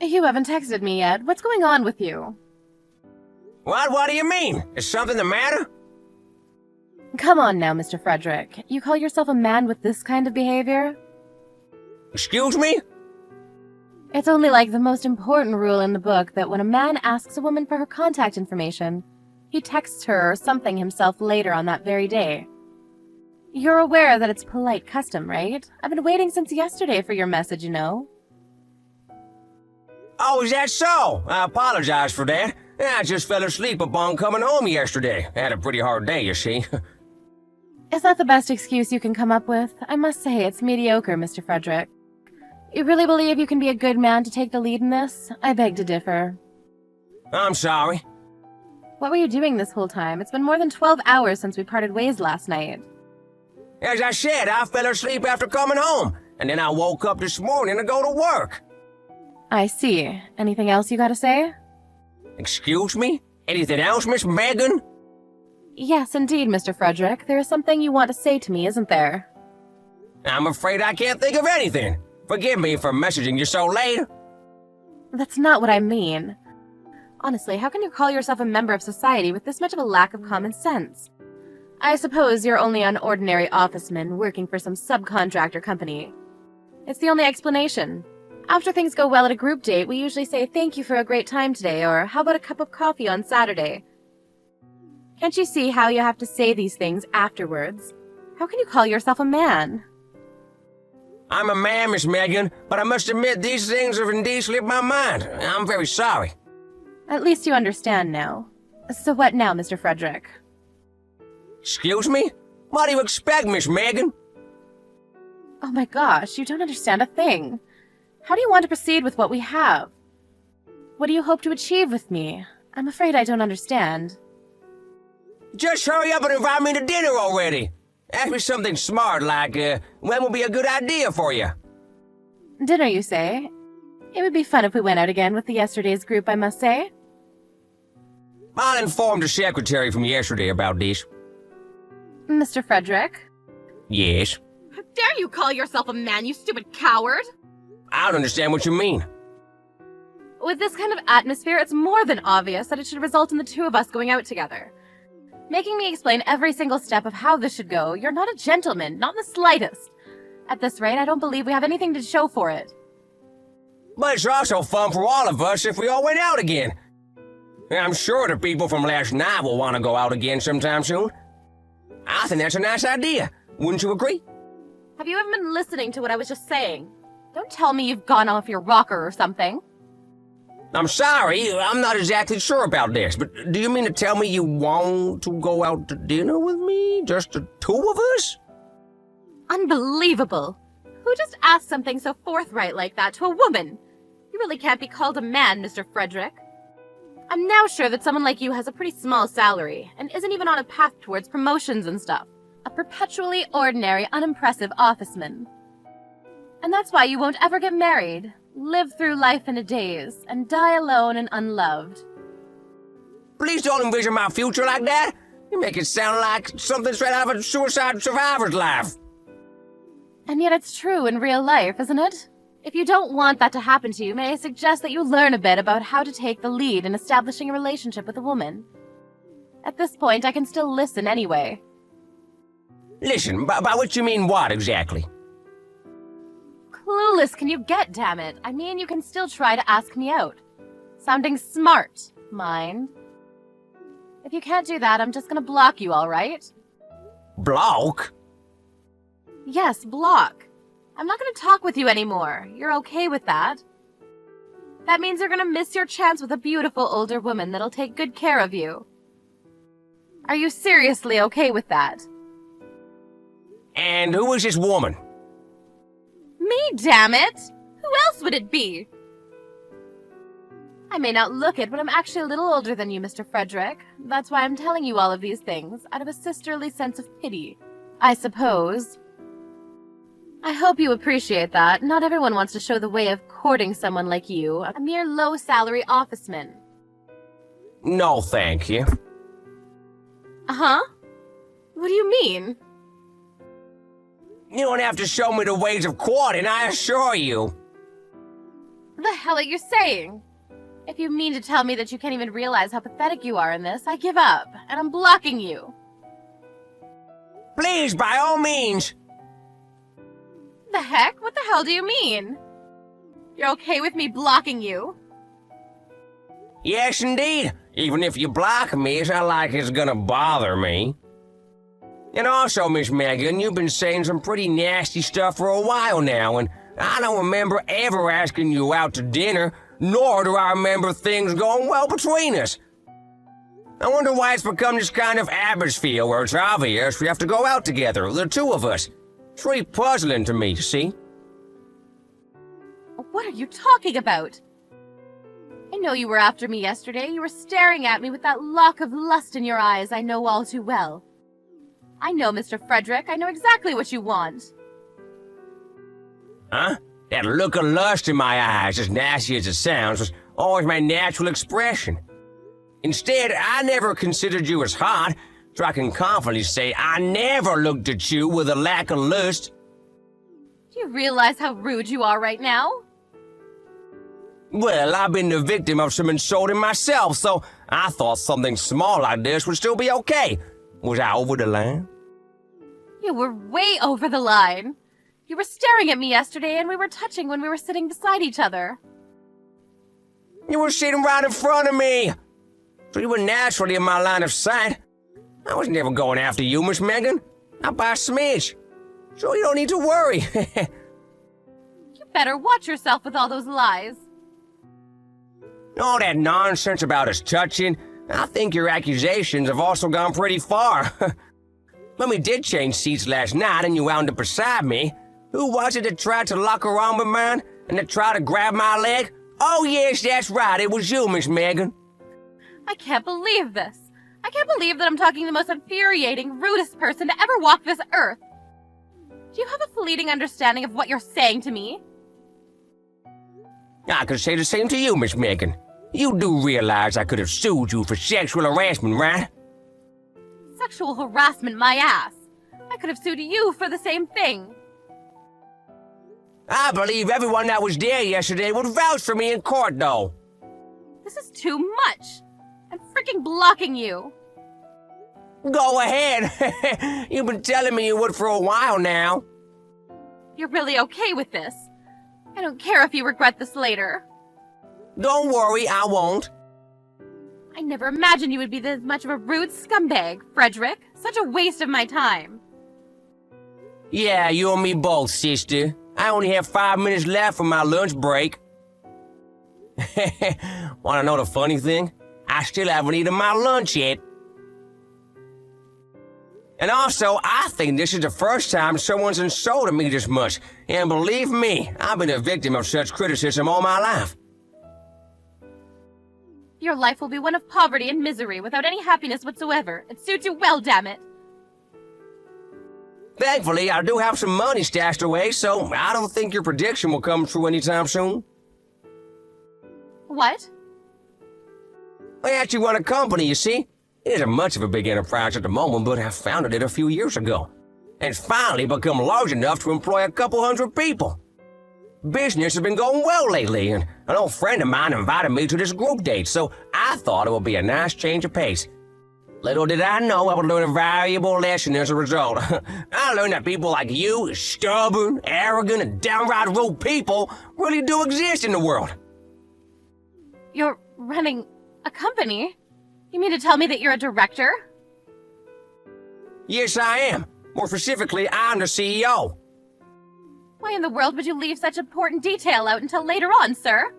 You haven't texted me yet. What's going on with you? What do you mean? Is something the matter? Come on now, Mr. Frederick. You call yourself a man with this kind of behavior? Excuse me? It's only like the most important rule in the book that when a man asks a woman for her contact information, he texts her or something himself later on that very day. You're aware that it's polite custom, right? I've been waiting since yesterday for your message, you know. Oh, is that so? I apologize for that. I just fell asleep upon coming home yesterday. I had a pretty hard day, you see. Is that the best excuse you can come up with? I must say, it's mediocre, Mr. Frederick. You really believe you can be a good man to take the lead in this? I beg to differ. I'm sorry. What were you doing this whole time? It's been more than 12 hours since we parted ways last night. As I said, I fell asleep after coming home, and then I woke up this morning to go to work. I see. Anything else you gotta say? Excuse me? Anything else, Miss Megan? Yes, indeed, Mr. Frederick. There is something you want to say to me, isn't there? I'm afraid I can't think of anything. Forgive me for messaging you so late. That's not what I mean. Honestly, how can you call yourself a member of society with this much of a lack of common sense? I suppose you're only an ordinary officeman working for some subcontractor company. It's the only explanation. After things go well at a group date, we usually say thank you for a great time today, or how about a cup of coffee on Saturday? Can't you see how you have to say these things afterwards? How can you call yourself a man? I'm a man, Miss Megan, but I must admit these things have indeed slipped my mind. I'm very sorry. At least you understand now. So what now, Mr. Frederick? Excuse me? What do you expect, Miss Megan? Oh my gosh, you don't understand a thing. How do you want to proceed with what we have? What do you hope to achieve with me? I'm afraid I don't understand. Just hurry up and invite me to dinner already. Ask me something smart like, when will be a good idea for you? Dinner, you say? It would be fun if we went out again with the yesterday's group, I must say. I'll inform the secretary from yesterday about this. Mr. Frederick? Yes? How dare you call yourself a man, you stupid coward! I don't understand what you mean. With this kind of atmosphere, it's more than obvious that it should result in the two of us going out together. Making me explain every single step of how this should go, you're not a gentleman, not in the slightest. At this rate, I don't believe we have anything to show for it. But it's also fun for all of us if we all went out again. I'm sure the people from last night will want to go out again sometime soon. I think that's a nice idea. Wouldn't you agree? Have you even been listening to what I was just saying? Don't tell me you've gone off your rocker or something. I'm sorry, I'm not exactly sure about this, but do you mean to tell me you want to go out to dinner with me? Just the two of us? Unbelievable! Who just asked something so forthright like that to a woman? You really can't be called a man, Mr. Frederick. I'm now sure that someone like you has a pretty small salary, and isn't even on a path towards promotions and stuff. A perpetually ordinary, unimpressive officeman. And that's why you won't ever get married, live through life in a daze, and die alone and unloved. Please don't envision my future like that. You make it sound like something straight out of a suicide survivor's life. And yet it's true in real life, isn't it? If you don't want that to happen to you, may I suggest that you learn a bit about how to take the lead in establishing a relationship with a woman? At this point, I can still listen anyway. Listen, by which you mean what exactly? Clueless can you get, damn it? I mean, you can still try to ask me out. Sounding smart, mind. If you can't do that, I'm just gonna block you, alright? Block? Yes, block. I'm not gonna talk with you anymore. You're okay with that? That means you're gonna miss your chance with a beautiful older woman that'll take good care of you. Are you seriously okay with that? And who is this woman? Me, damn it! Who else would it be? I may not look it, but I'm actually a little older than you, Mr. Frederick. That's why I'm telling you all of these things, out of a sisterly sense of pity, I suppose. I hope you appreciate that. Not everyone wants to show the way of courting someone like you, a mere low-salary officeman. No, thank you. Uh-huh? What do you mean? You don't have to show me the ways of courting, I assure you. The hell are you saying? If you mean to tell me that you can't even realize how pathetic you are in this, I give up, and I'm blocking you. Please, by all means. The heck? What the hell do you mean? You're okay with me blocking you? Yes, indeed. Even if you block me, it's not like it's gonna bother me. And also, Miss Megan, you've been saying some pretty nasty stuff for a while now, and I don't remember ever asking you out to dinner, nor do I remember things going well between us. I wonder why it's become this kind of atmosphere where it's obvious we have to go out together, the two of us. It's really puzzling to me, you see. What are you talking about? I know you were after me yesterday. You were staring at me with that lock of lust in your eyes I know all too well. I know, Mr. Frederick. I know exactly what you want. Huh? That look of lust in my eyes, as nasty as it sounds, was always my natural expression. Instead, I never considered you as hot, so I can confidently say I never looked at you with a lack of lust. Do you realize how rude you are right now? Well, I've been the victim of some insulting myself, so I thought something small like this would still be okay. Was I over the line? You were way over the line. You were staring at me yesterday, and we were touching when we were sitting beside each other. You were sitting right in front of me, so you were naturally in my line of sight. I was never going after you, Miss Megan. Not by a smidge. So you don't need to worry. You better watch yourself with all those lies. All that nonsense about us touching, I think your accusations have also gone pretty far. When we did change seats last night and you wound up beside me, who was it that tried to lock her arm of mine and that tried to grab my leg? Oh yes, that's right, it was you, Miss Megan. I can't believe this. I can't believe that I'm talking to the most infuriating, rudest person to ever walk this earth. Do you have a fleeting understanding of what you're saying to me? I could say the same to you, Miss Megan. You do realize I could have sued you for sexual harassment, right? Sexual harassment, my ass. I could have sued you for the same thing. I believe everyone that was there yesterday would vouch for me in court, though. This is too much. I'm freaking blocking you. Go ahead. You've been telling me you would for a while now. You're really okay with this? I don't care if you regret this later. Don't worry, I won't. I never imagined you would be this much of a rude scumbag, Frederick. Such a waste of my time. Yeah, you and me both, sister. I only have 5 minutes left for my lunch break. Want to know the funny thing? I still haven't eaten my lunch yet. And also, I think this is the first time someone's insulted me this much. And believe me, I've been a victim of such criticism all my life. Your life will be one of poverty and misery without any happiness whatsoever. It suits you well, damn it. Thankfully, I do have some money stashed away, so I don't think your prediction will come true anytime soon. What? I actually run a company, you see. It isn't much of a big enterprise at the moment, but I founded it a few years ago. And it's finally become large enough to employ a couple hundred people. Business has been going well lately, and an old friend of mine invited me to this group date, so I thought it would be a nice change of pace. Little did I know I would learn a valuable lesson as a result. I learned that people like you, stubborn, arrogant, and downright rude people, really do exist in the world. You're running a company? You mean to tell me that you're a director? Yes, I am. More specifically, I'm the CEO. Why in the world would you leave such important detail out until later on, sir?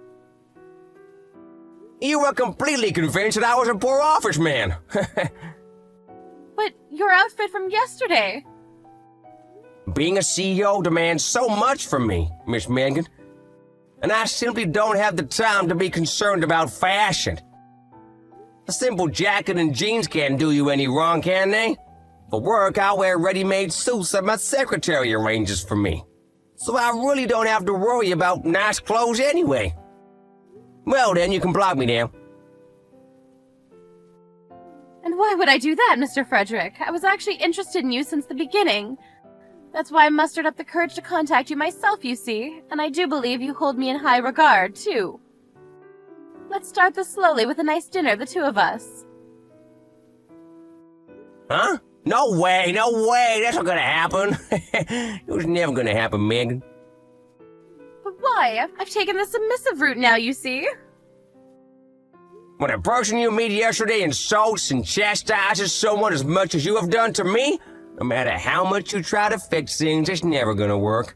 You were completely convinced that I was a poor office man. But your outfit from yesterday... Being a CEO demands so much from me, Miss Megan. And I simply don't have the time to be concerned about fashion. A simple jacket and jeans can't do you any wrong, can they? For work, I wear ready-made suits that my secretary arranges for me. So I really don't have to worry about nice clothes anyway. Well then, you can block me now. And why would I do that, Mr. Frederick? I was actually interested in you since the beginning. That's why I mustered up the courage to contact you myself, you see, and I do believe you hold me in high regard, too. Let's start this slowly with a nice dinner, the two of us. Huh? No way, that's not gonna happen. It was never gonna happen, Megan. But why? I've taken the submissive route now, you see. When a person you meet yesterday insults and chastises someone as much as you have done to me, no matter how much you try to fix things, it's never gonna work.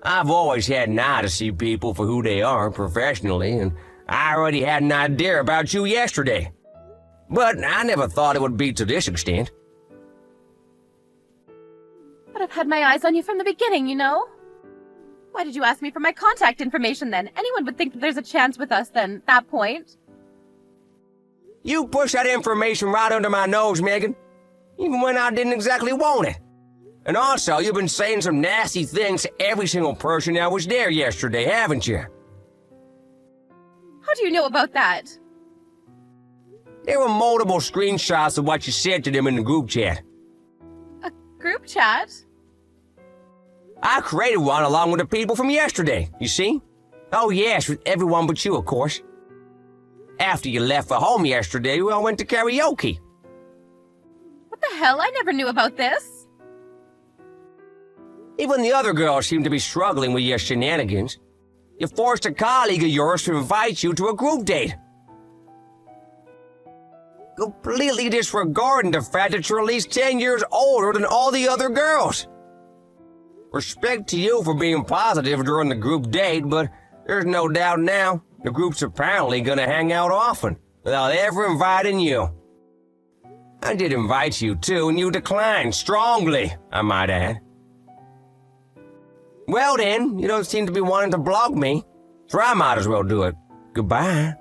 I've always had an eye to see people for who they are professionally, and I already had an idea about you yesterday. But I never thought it would be to this extent. But I've had my eyes on you from the beginning, you know? Why did you ask me for my contact information then? Anyone would think that there's a chance with us then, at that point. You pushed that information right under my nose, Megan. Even when I didn't exactly want it. And also, you've been saying some nasty things to every single person that was there yesterday, haven't you? How do you know about that? There were multiple screenshots of what you said to them in the group chat. A group chat? I created one along with the people from yesterday, you see? Oh yes, with everyone but you, of course. After you left for home yesterday, we all went to karaoke. What the hell? I never knew about this. Even the other girls seem to be struggling with your shenanigans. You forced a colleague of yours to invite you to a group date. Completely disregarding the fact that you're at least 10 years older than all the other girls. Respect to you for being positive during the group date, but there's no doubt now the group's apparently gonna hang out often, without ever inviting you. I did invite you too, and you declined strongly, I might add. Well then, you don't seem to be wanting to block me, so I might as well do it. Goodbye.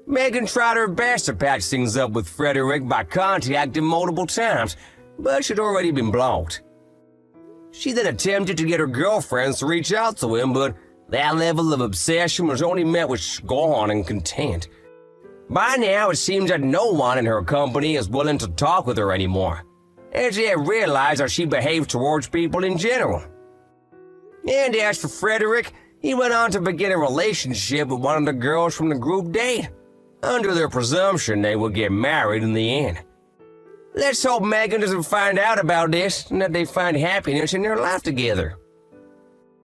Megan tried her best to patch things up with Frederick by contacting multiple times, but she'd already been blocked. She then attempted to get her girlfriends to reach out to him, but that level of obsession was only met with scorn and contempt. By now, it seems that no one in her company is willing to talk with her anymore, and she had realized how she behaved towards people in general. And as for Frederick, he went on to begin a relationship with one of the girls from the group date, under their presumption they would get married in the end. Let's hope Megan doesn't find out about this and that they find happiness in their life together.